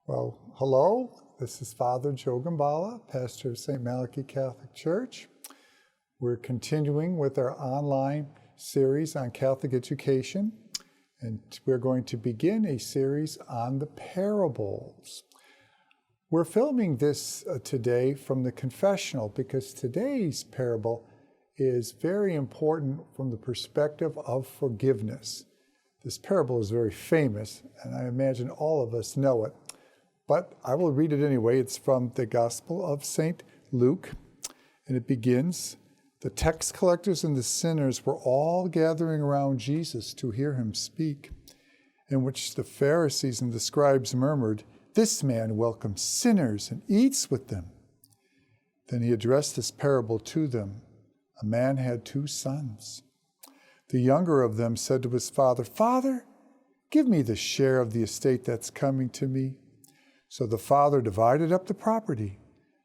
Well, hello. This is Father Joe Gembala, pastor of St. Malachi Catholic Church. We're continuing with our online series on Catholic education, and we're going to begin a series on the parables. We're filming this today from the confessional because today's parable is very important from the perspective of forgiveness. This parable is very famous, and I imagine all of us know it. But I will read it anyway. It's from the Gospel of St. Luke, and it begins, "The tax collectors and the sinners were all gathering around Jesus to hear him speak, in which the Pharisees and the scribes murmured, 'This man welcomes sinners and eats with them.' Then he addressed this parable to them. A man had 2 sons. The younger of them said to his father, 'Father, give me the share of the estate that's coming to me.' So the father divided up the property.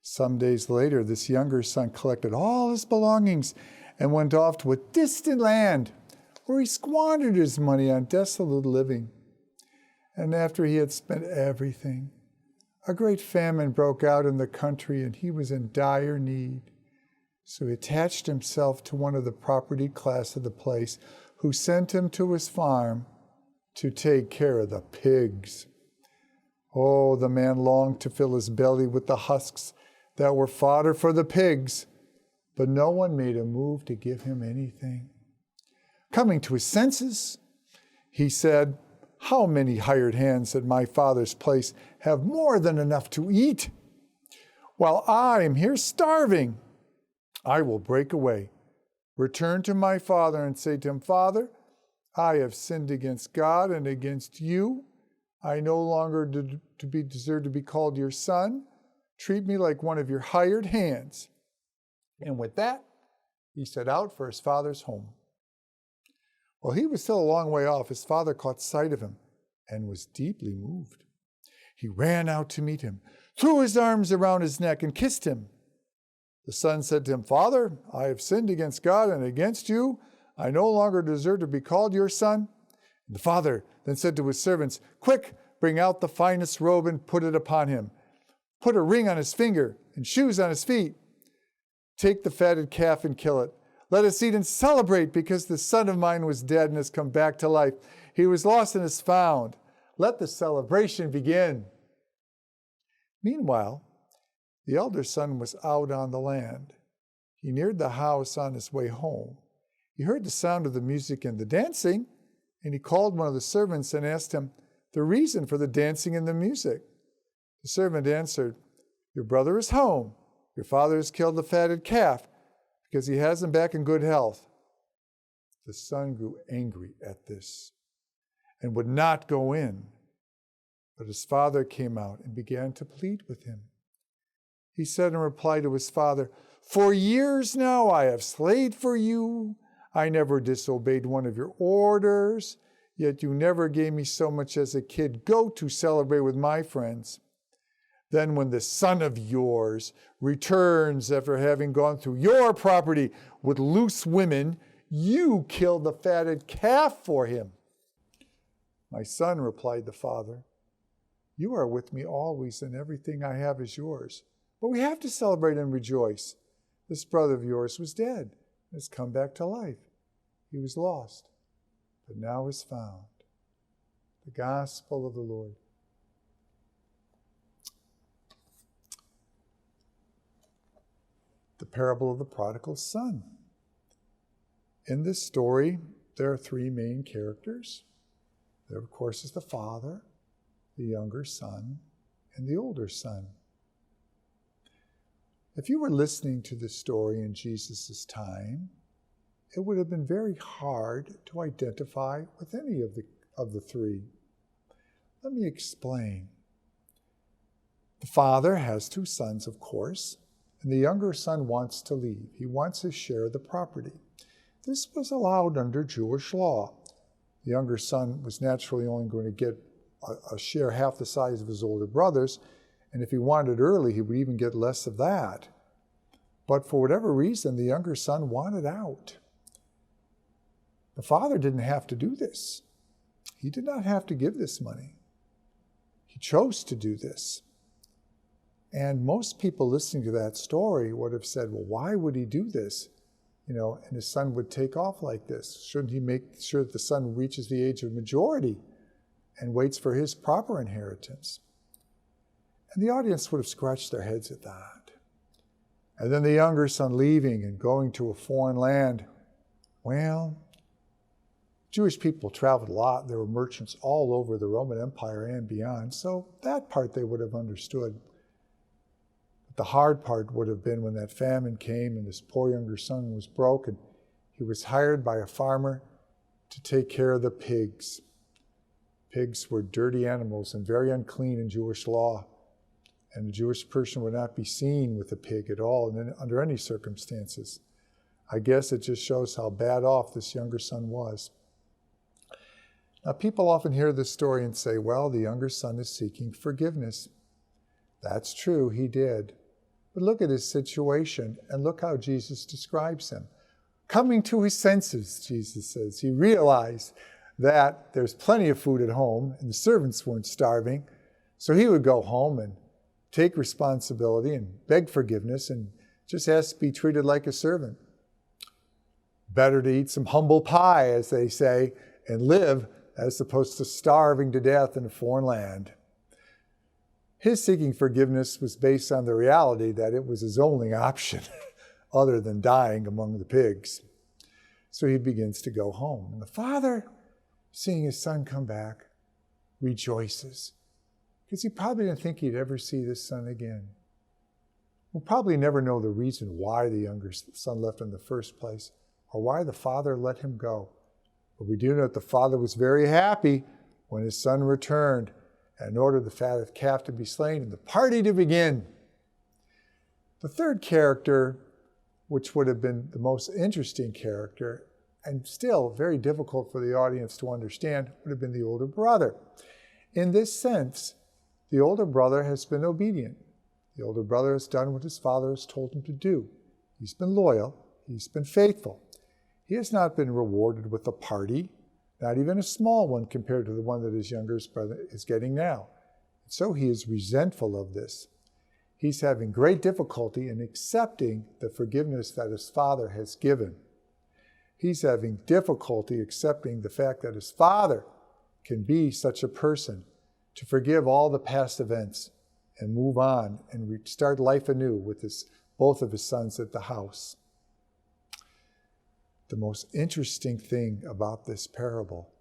Some days later, this younger son collected all his belongings and went off to a distant land where he squandered his money on desolate living. And after he had spent everything, a great famine broke out in the country and he was in dire need. So he attached himself to one of the property class of the place, who sent him to his farm to take care of the pigs. Oh, the man longed to fill his belly with the husks that were fodder for the pigs, but no one made a move to give him anything. Coming to his senses, he said, 'How many hired hands at my father's place have more than enough to eat, while I am here starving? I will break away, return to my father and say to him, Father, I have sinned against God and against you. I no longer deserve to be called your son. Treat me like one of your hired hands.' And with that, he set out for his father's home. While he was still a long way off, his father caught sight of him and was deeply moved. He ran out to meet him, threw his arms around his neck, and kissed him. The son said to him, 'Father, I have sinned against God and against you. I no longer deserve to be called your son.' The father then said to his servants, 'Quick, bring out the finest robe and put it upon him. Put a ring on his finger and shoes on his feet. Take the fatted calf and kill it. Let us eat and celebrate, because the son of mine was dead and has come back to life. He was lost and is found. Let the celebration begin.' Meanwhile, the elder son was out on the land. He neared the house on his way home. He heard the sound of the music and the dancing, and he called one of the servants and asked him the reason for the dancing and the music. The servant answered, 'Your brother is home. Your father has killed the fatted calf because he has him back in good health.' The son grew angry at this and would not go in. But his father came out and began to plead with him. He said in reply to his father, 'For years now I have slaved for you. I never disobeyed one of your orders, yet you never gave me so much as a kid goat to celebrate with my friends. Then when this son of yours returns after having gone through your property with loose women, you kill the fatted calf for him.' 'My son,' replied the father, 'you are with me always, and everything I have is yours. But we have to celebrate and rejoice. This brother of yours was dead and has come back to life. He was lost, but now is found.' The Gospel of the Lord. The parable of the prodigal son. In this story, there are 3 main characters. There, of course, is the father, the younger son, and the older son. If you were listening to this story in Jesus' time, it would have been very hard to identify with any of the 3. Let me explain. The father has 2 sons, of course, and the younger son wants to leave. He wants his share of the property. This was allowed under Jewish law. The younger son was naturally only going to get a share half the size of his older brothers, and if he wanted early, he would even get less of that. But for whatever reason, the younger son wanted out. The father didn't have to do this. He did not have to give this money. He He chose to do this. And most people listening to that story would have said, well, why would he do this? And his son would take off like this. Shouldn't he make sure that the son reaches the age of majority and waits for his proper inheritance? And the audience would have scratched their heads at that. And then the younger son leaving and going to a foreign land. Well, Jewish people traveled a lot. There were merchants all over the Roman Empire and beyond, so that part they would have understood. But the hard part would have been when that famine came and this poor younger son was broke, and he was hired by a farmer to take care of the pigs. Pigs were dirty animals and very unclean in Jewish law, and a Jewish person would not be seen with a pig at all under any circumstances. I guess it just shows how bad off this younger son was. Now, people often hear this story and say, well, the younger son is seeking forgiveness. That's true, he did. But look at his situation and look how Jesus describes him. Coming to his senses, Jesus says. He realized that there's plenty of food at home and the servants weren't starving. So he would go home and take responsibility and beg forgiveness and just ask to be treated like a servant. Better to eat some humble pie, as they say, and live as opposed to starving to death in a foreign land. His seeking forgiveness was based on the reality that it was his only option other than dying among the pigs. So he begins to go home. And the father, seeing his son come back, rejoices because he probably didn't think he'd ever see this son again. We'll probably never know the reason why the younger son left in the first place or why the father let him go. But we do know that the father was very happy when his son returned and ordered the fatted calf to be slain and the party to begin. The third character, which would have been the most interesting character and still very difficult for the audience to understand, would have been the older brother. In this sense, the older brother has been obedient. The older brother has done what his father has told him to do. He's been loyal. He's been faithful. He has not been rewarded with a party, not even a small one compared to the one that his younger brother is getting now. So he is resentful of this. He's having great difficulty in accepting the forgiveness that his father has given. He's having difficulty accepting the fact that his father can be such a person to forgive all the past events and move on and start life anew with both of his sons at the house. The most interesting thing about this parable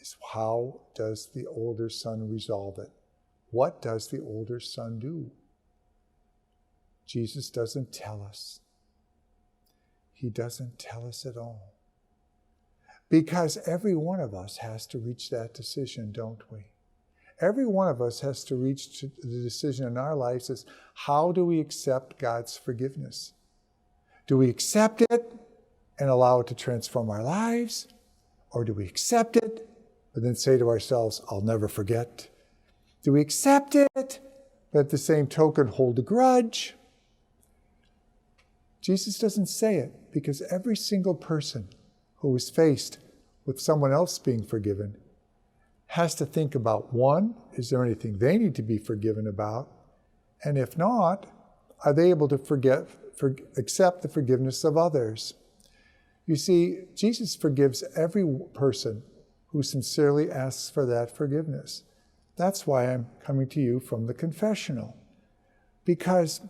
is how does the older son resolve it? What does the older son do? Jesus doesn't tell us. He doesn't tell us at all. Because every one of us has to reach that decision, don't we? Every one of us has to reach the decision in our lives is, how do we accept God's forgiveness? Do we accept it and allow it to transform our lives? Or do we accept it, but then say to ourselves, I'll never forget? Do we accept it, but at the same token hold a grudge? Jesus doesn't say it because every single person who is faced with someone else being forgiven has to think about, one, is there anything they need to be forgiven about? And if not, are they able to accept the forgiveness of others? You see, Jesus forgives every person who sincerely asks for that forgiveness. That's why I'm coming to you from the confessional. Because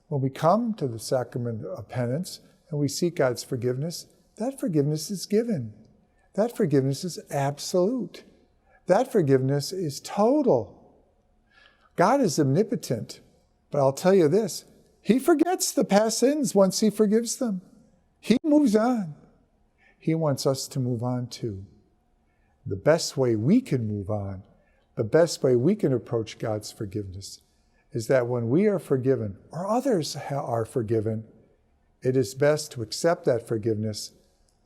when we come to the sacrament of penance and we seek God's forgiveness, that forgiveness is given. That forgiveness is absolute. That forgiveness is total. God is omnipotent, but I'll tell you this, He forgets the past sins once He forgives them. He moves on. He wants us to move on too. The best way we can move on, the best way we can approach God's forgiveness is that when we are forgiven or others are forgiven, it is best to accept that forgiveness,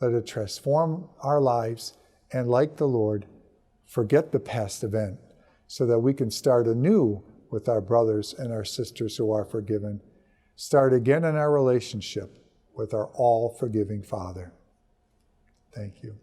let it transform our lives, and like the Lord, forget the past event so that we can start anew with our brothers and our sisters who are forgiven, start again in our relationship with our all-forgiving Father. Thank you.